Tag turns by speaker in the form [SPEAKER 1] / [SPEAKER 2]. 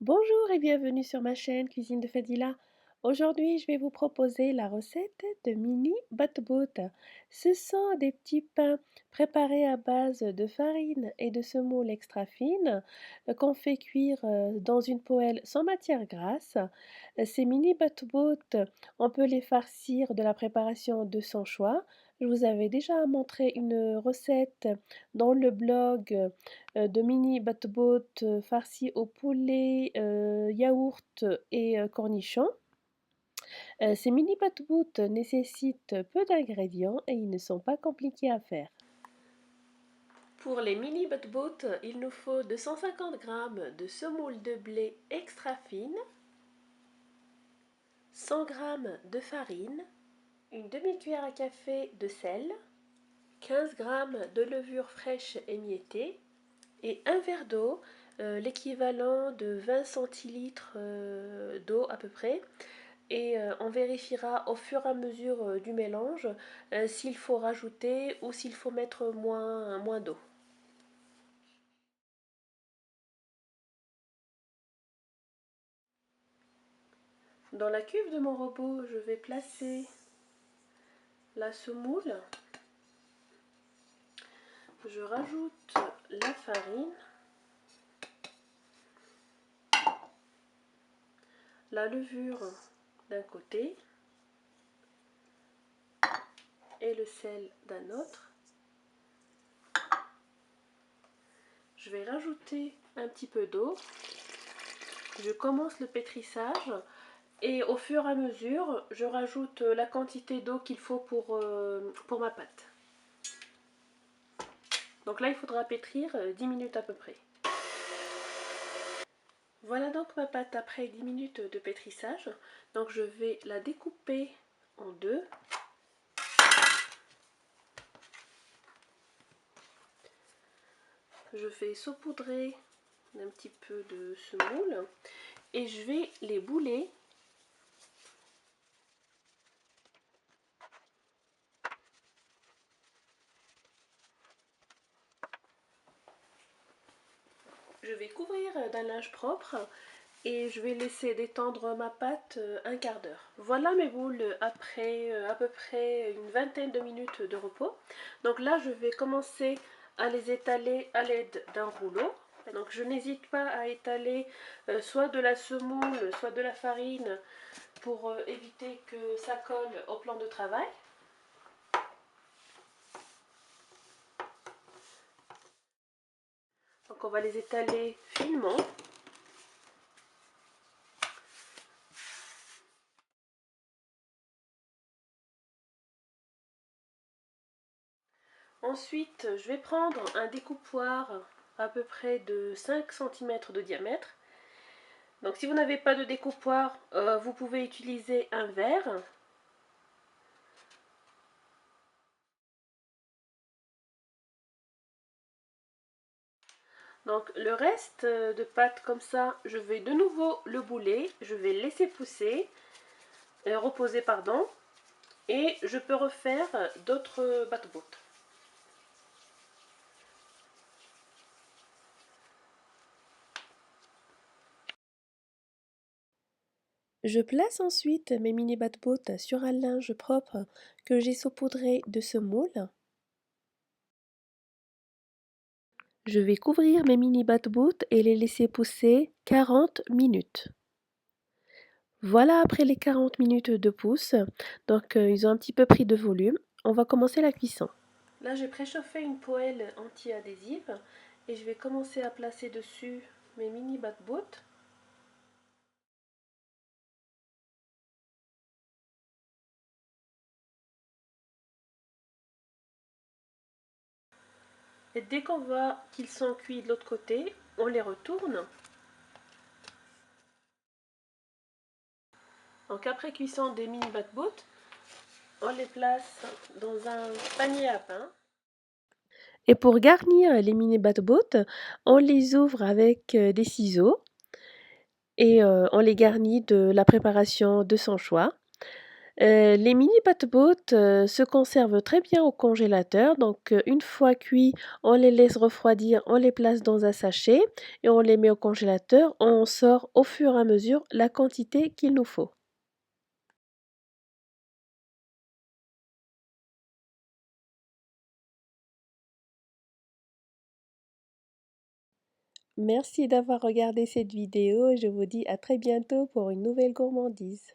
[SPEAKER 1] Bonjour et bienvenue sur ma chaîne Cuisine de Fadila. Aujourd'hui, je vais vous proposer la recette de mini batbout. Ce sont des petits pains préparés à base de farine et de semoule extra fine qu'on fait cuire dans une poêle sans matière grasse. Ces mini batbout, on peut les farcir de la préparation de son choix. Je vous avais déjà montré une recette dans le blog de mini batbout farcis au poulet, yaourt et cornichons. Ces mini batbout nécessitent peu d'ingrédients et ils ne sont pas compliqués à faire. Pour les mini batbout, il nous faut 250 g de semoule de blé extra fine, 100 g de farine, une demi-cuillère à café de sel, 15 g de levure fraîche émiettée et un verre d'eau, l'équivalent de 20 centilitres d'eau à peu près. Et on vérifiera au fur et à mesure du mélange s'il faut rajouter ou s'il faut mettre moins d'eau. Dans la cuve de mon robot, je vais placer la semoule. Je rajoute la farine, la levure d'un côté et le sel d'un autre. Je vais rajouter un petit peu d'eau. Je commence le pétrissage et au fur et à mesure, je rajoute la quantité d'eau qu'il faut pour ma pâte. Donc là, il faudra pétrir 10 minutes à peu près. Voilà donc ma pâte après 10 minutes de pétrissage. Donc je vais la découper en deux. Je vais saupoudrer un petit peu de semoule et je vais les bouler. Je vais couvrir d'un linge propre et je vais laisser détendre ma pâte un quart d'heure. Voilà mes boules après à peu près une vingtaine de minutes de repos. Donc là, je vais commencer à les étaler à l'aide d'un rouleau. Donc je n'hésite pas à étaler soit de la semoule, soit de la farine pour éviter que ça colle au plan de travail. Donc on va les étaler finement. Ensuite, je vais prendre un découpoir à peu près de 5 cm de diamètre. Donc si vous n'avez pas de découpoir, vous pouvez utiliser un verre. Donc le reste de pâte comme ça, je vais de nouveau le bouler, je vais laisser pousser, reposer pardon, et je peux refaire d'autres batbout. Je place ensuite mes mini batbout sur un linge propre que j'ai saupoudré de semoule. Je vais couvrir mes mini batbout et les laisser pousser 40 minutes. Voilà après les 40 minutes de pousse, donc ils ont un petit peu pris de volume. On va commencer la cuisson. Là j'ai préchauffé une poêle anti-adhésive et je vais commencer à placer dessus mes mini batbout. Et dès qu'on voit qu'ils sont cuits de l'autre côté, on les retourne. Donc après cuisson des mini batbout, on les place dans un panier à pain. Et pour garnir les mini batbout, on les ouvre avec des ciseaux et on les garnit de la préparation de son choix. Les mini paquebots se conservent très bien au congélateur. Donc, une fois cuits, on les laisse refroidir, on les place dans un sachet et on les met au congélateur. On sort au fur et à mesure la quantité qu'il nous faut. Merci d'avoir regardé cette vidéo et je vous dis à très bientôt pour une nouvelle gourmandise.